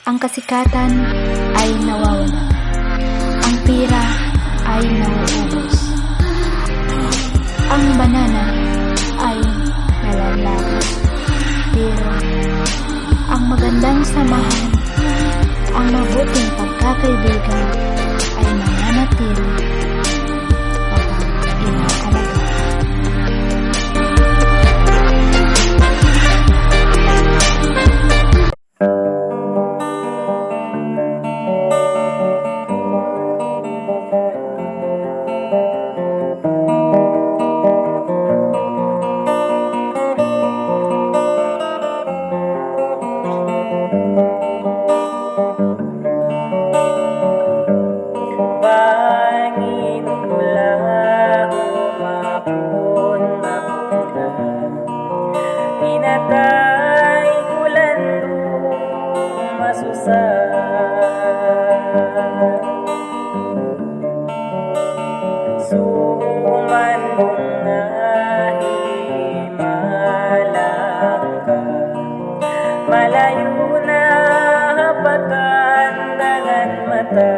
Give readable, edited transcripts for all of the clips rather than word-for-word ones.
Ang kasikatan ay nawawala. Ang pira ay nauubos. Ang banana ay nalalagos. Pero ang magandang samahan, ang mabuting pagkakaibigan ay mananatili kapag inaalaga. Pinatay ulan masusa sumandong na himalang ka malayo na hapatan dangan mata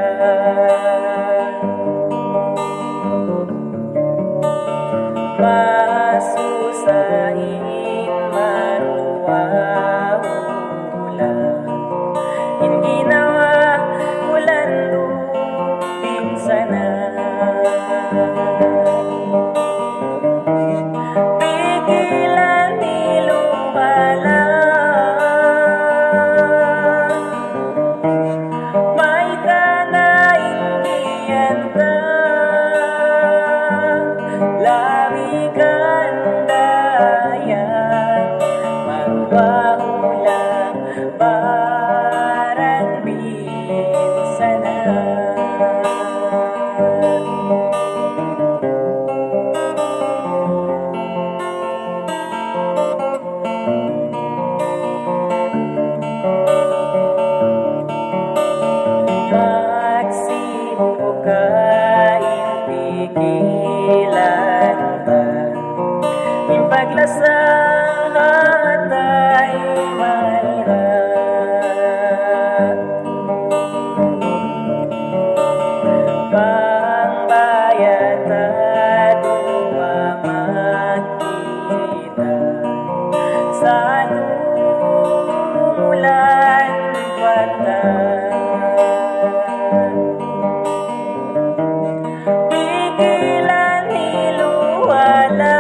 masusain hindi nawa ulan Binsana pigilan nilupala may tanaing giyanta lawigan dayan magwahula Baran Binsana magsibok kain pigilan ba yung paglasahan ay malra pangbayad at makita sa umulan wata pigilan niluwala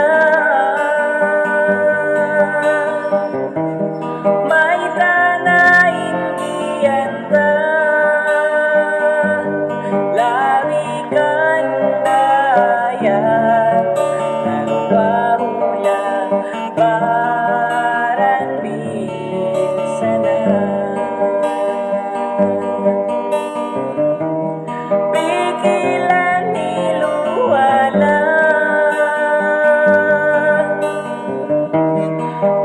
may tanaing giyanta lawigan dayan nagwahula Baran Binsana pigilan niluwala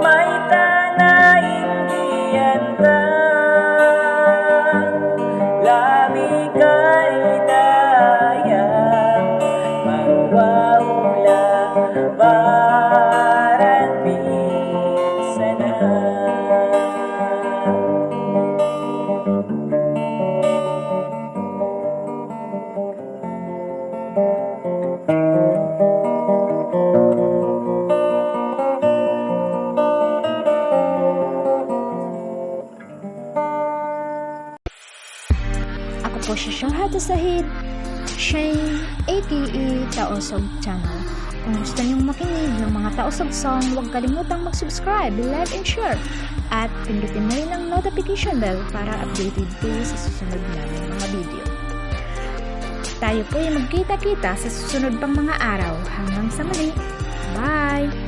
may tanaing giyanta lamigay dayan magwahula Baran Binsana Ako po si Shahada Sahid, Shane, aka Taosog Channel. Kung gusto niyong makinig ng mga Taosog song, huwag kalimutang mag-subscribe, like, and share. At pindutin na rin ang notification bell para updated kayo sa susunod namin mga video. Tayo po ay magkita-kita sa susunod pang mga araw. Hanggang sa muli. Bye!